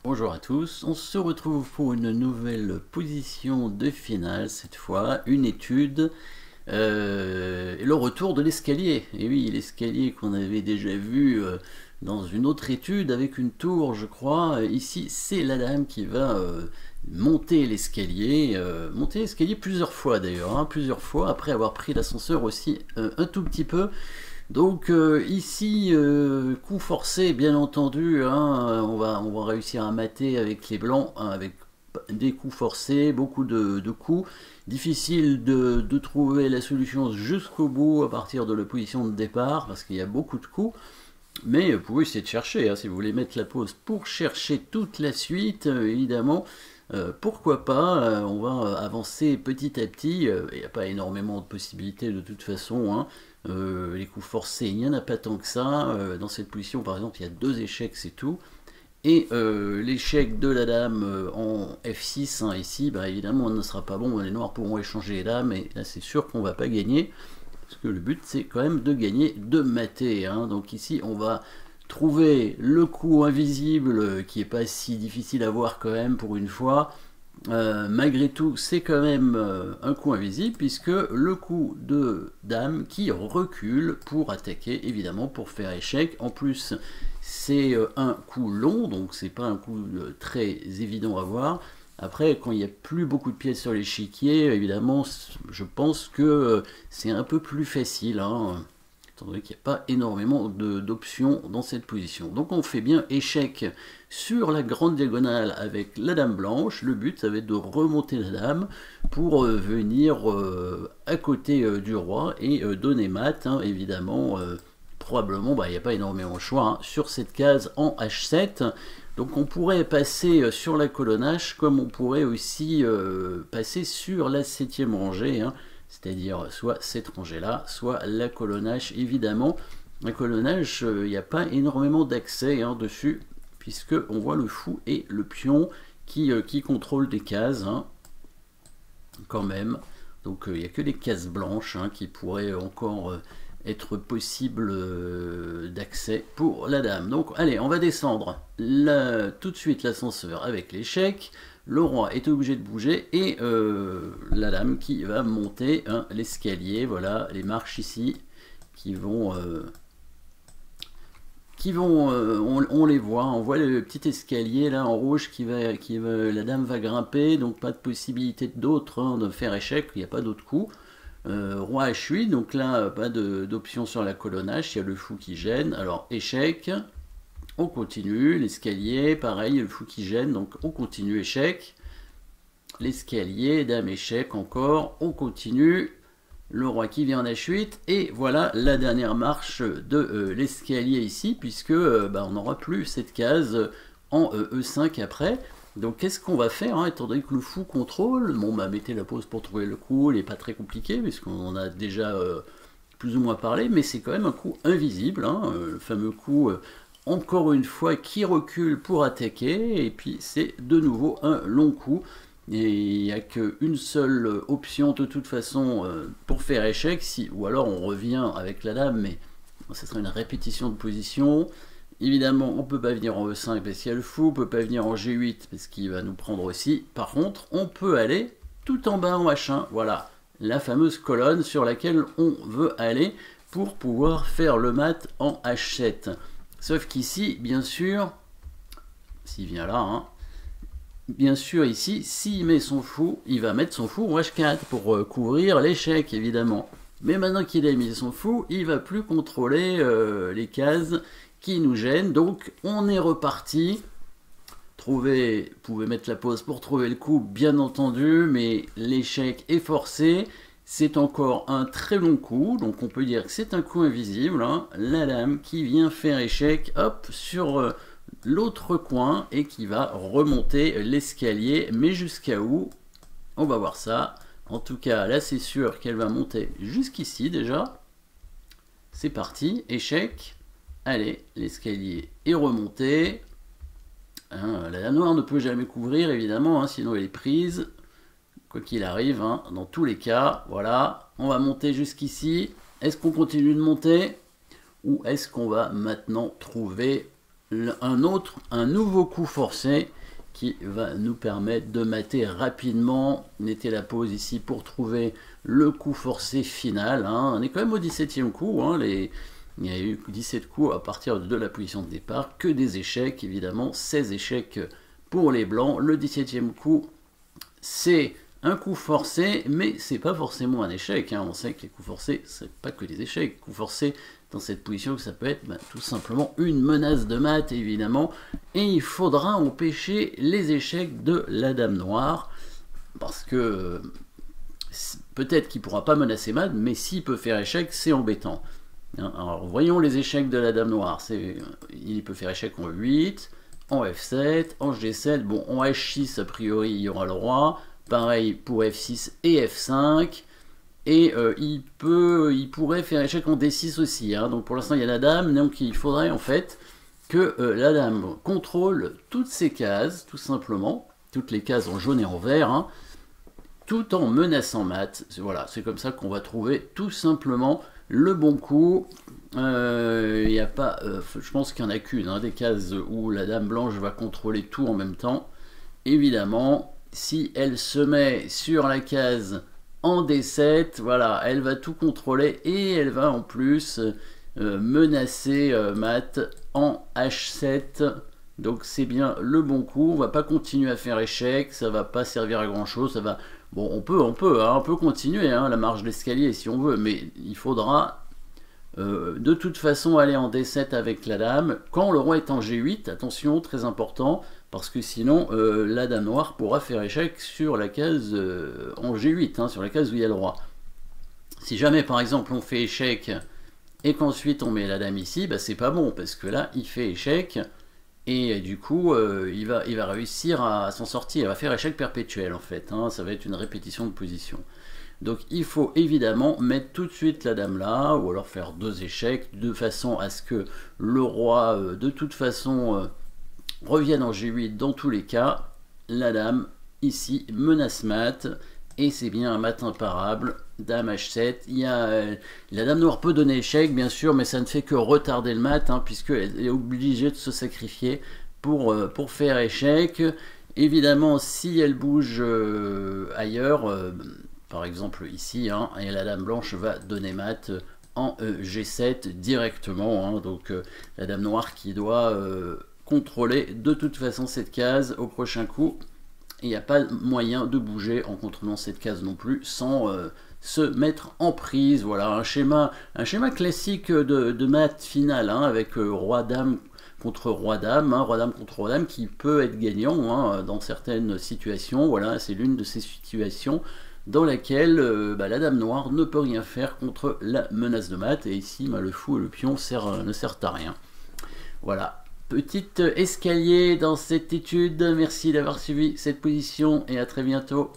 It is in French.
Bonjour à tous, on se retrouve pour une nouvelle position de finale, cette fois une étude, et le retour de l'escalier. Et oui, l'escalier qu'on avait déjà vu dans une autre étude avec une tour, je crois. Ici, c'est la dame qui va monter l'escalier plusieurs fois d'ailleurs, hein, plusieurs fois, après avoir pris l'ascenseur aussi un tout petit peu. Donc ici, coup forcé bien entendu, hein, on va réussir à mater avec les blancs, hein, avec des coups forcés, beaucoup de coups. Difficile de trouver la solution jusqu'au bout à partir de la position de départ, parce qu'il y a beaucoup de coups. Mais vous pouvez essayer de chercher, hein, si vous voulez mettre la pause pour chercher toute la suite, évidemment. Pourquoi pas, on va avancer petit à petit, il n'y a pas énormément de possibilités de toute façon, hein. Les coups forcés, il n'y en a pas tant que ça, dans cette position par exemple il y a 2 échecs, c'est tout, et l'échec de la dame en F6, hein, ici, bah, évidemment on ne sera pas bon, les noirs pourront échanger les dames, et là c'est sûr qu'on ne va pas gagner, parce que le but c'est quand même de gagner, de mater, hein. Donc ici on va trouver le coup invisible qui est pas si difficile à voir quand même pour une fois. Malgré tout, c'est quand même un coup invisible puisque le coup de dame qui recule pour attaquer, évidemment, pour faire échec. En plus, c'est un coup long, donc c'est pas un coup très évident à voir. Après, quand il n'y a plus beaucoup de pièces sur l'échiquier, évidemment, je pense que c'est un peu plus facile, hein, étant donné qu'il n'y a pas énormément d'options dans cette position. Donc on fait bien échec sur la grande diagonale avec la dame blanche. Le but, ça va être de remonter la dame pour venir à côté du roi et donner mat, hein, évidemment. Probablement, il n'y a pas énormément de choix, hein, sur cette case en H7. Donc on pourrait passer sur la colonne H, comme on pourrait aussi passer sur la 7e rangée, hein, c'est-à-dire soit cette rangée-là, soit la colonne H, évidemment. La colonne H, il n'y a pas énormément d'accès, hein, dessus, puisque on voit le fou et le pion qui contrôlent des cases, hein, quand même. Donc il n'y a que les cases blanches, hein, qui pourraient encore être possible d'accès pour la dame. Donc allez, on va descendre tout de suite l'ascenseur avec l'échec. Le roi est obligé de bouger et la dame qui va monter, hein, l'escalier. Voilà les marches ici qui vont on les voit, on voit le petit escalier là en rouge la dame va grimper, donc pas de possibilité d'autre, hein, de faire échec, il n'y a pas d'autre coup. Roi H8, donc là pas d'option sur la colonne H, il y a le fou qui gêne, alors échec, on continue, l'escalier, pareil, le fou qui gêne, donc on continue, échec, l'escalier, dame échec encore, on continue, le roi qui vient en H8, et voilà la dernière marche de l'escalier ici, puisque on n'aura plus cette case en E5 après. Donc qu'est-ce qu'on va faire, hein, étant donné que le fou contrôle? Bon, mettez la pause pour trouver le coup, il n'est pas très compliqué, puisqu'on en a déjà plus ou moins parlé, mais c'est quand même un coup invisible, hein, le fameux coup, encore une fois, qui recule pour attaquer, et puis c'est de nouveau un long coup, et il n'y a qu'une seule option de toute façon pour faire échec, ou alors on revient avec la dame, mais ce serait une répétition de position. Évidemment, on ne peut pas venir en E5 parce qu'il y a le fou, on ne peut pas venir en G8 parce qu'il va nous prendre aussi. Par contre, on peut aller tout en bas en H1, voilà, la fameuse colonne sur laquelle on veut aller pour pouvoir faire le mat en H7. Sauf qu'ici, bien sûr, s'il vient là, hein, bien sûr ici, s'il met son fou, il va mettre son fou en H4 pour couvrir l'échec, évidemment. Mais maintenant qu'il a mis son fou, il ne va plus contrôler les cases qui nous gênent, donc on est reparti. Vous pouvez mettre la pause pour trouver le coup, bien entendu, mais l'échec est forcé. C'est encore un très long coup, donc on peut dire que c'est un coup invisible, hein. La dame qui vient faire échec, hop, sur l'autre coin, et qui va remonter l'escalier, mais jusqu'à où? On va voir ça. En tout cas, là c'est sûr qu'elle va monter jusqu'ici déjà. C'est parti, échec. Allez, l'escalier est remonté. Hein, la dame noire ne peut jamais couvrir, évidemment, hein, sinon elle est prise. Quoi qu'il arrive, hein, dans tous les cas, voilà. On va monter jusqu'ici. Est-ce qu'on continue de monter? Ou est-ce qu'on va maintenant trouver un nouveau coup forcé qui va nous permettre de mater rapidement. Mettez la pause ici pour trouver le coup forcé final. On est quand même au 17e coup. Il y a eu 17 coups à partir de la position de départ, que des échecs, évidemment, 16 échecs pour les blancs. Le 17e coup, c'est un coup forcé, mais c'est pas forcément un échec. On sait que les coups forcés, c'est pas que des échecs. Coup forcé dans cette position, ça peut être tout simplement une menace de mat, évidemment. Et il faudra empêcher les échecs de la dame noire, parce que peut-être qu'il ne pourra pas menacer mat, mais s'il peut faire échec, c'est embêtant. Alors voyons les échecs de la dame noire. Il peut faire échec en 8, en F7, en G7. Bon, en H6, a priori, il y aura le roi. Pareil pour F6 et F5. Et il pourrait faire échec en D6 aussi. Donc pour l'instant, il y a la dame. Donc il faudrait en fait que la dame contrôle toutes ces cases, tout simplement. Toutes les cases en jaune et en vert. Tout en menaçant mat. Voilà, c'est comme ça qu'on va trouver tout simplement le bon coup. Y a pas, je pense qu'il n'y en a qu'une, des cases où la dame blanche va contrôler tout en même temps. Évidemment, si elle se met sur la case en D7, voilà, elle va tout contrôler et elle va en plus menacer mat en H7. Donc c'est bien le bon coup. On va pas continuer à faire échec, ça va pas servir à grand chose. Ça va, bon, on peut continuer la marche d'escalier si on veut, mais il faudra de toute façon aller en D7 avec la dame quand le roi est en G8. Attention, très important, parce que sinon la dame noire pourra faire échec sur la case en G8, sur la case où il y a le roi. Si jamais par exemple on fait échec et qu'ensuite on met la dame ici, c'est pas bon, parce que là il fait échec et du coup il va réussir à s'en sortir. Il va faire échec perpétuel en fait, ça va être une répétition de position. Donc il faut évidemment mettre tout de suite la dame là, ou alors faire 2 échecs, de façon à ce que le roi, de toute façon, revienne en G8 dans tous les cas. La dame, ici, menace mat, et c'est bien un mat imparable. Dame H7, la dame noire peut donner échec, bien sûr, mais ça ne fait que retarder le mat, puisqu'elle est obligée de se sacrifier pour faire échec. Évidemment, si elle bouge ailleurs... par exemple ici, et la dame blanche va donner mat en G7 directement. Donc la dame noire qui doit contrôler de toute façon cette case au prochain coup. Il n'y a pas moyen de bouger en contrôlant cette case non plus sans se mettre en prise. Voilà, un schéma classique de mat final, avec roi-dame contre roi-dame, roi-dame contre roi-dame, qui peut être gagnant dans certaines situations. Voilà, c'est l'une de ces situations dans laquelle la dame noire ne peut rien faire contre la menace de mat, et ici le fou et le pion ne servent à rien. Voilà, petit escalier dans cette étude. Merci d'avoir suivi cette position et à très bientôt.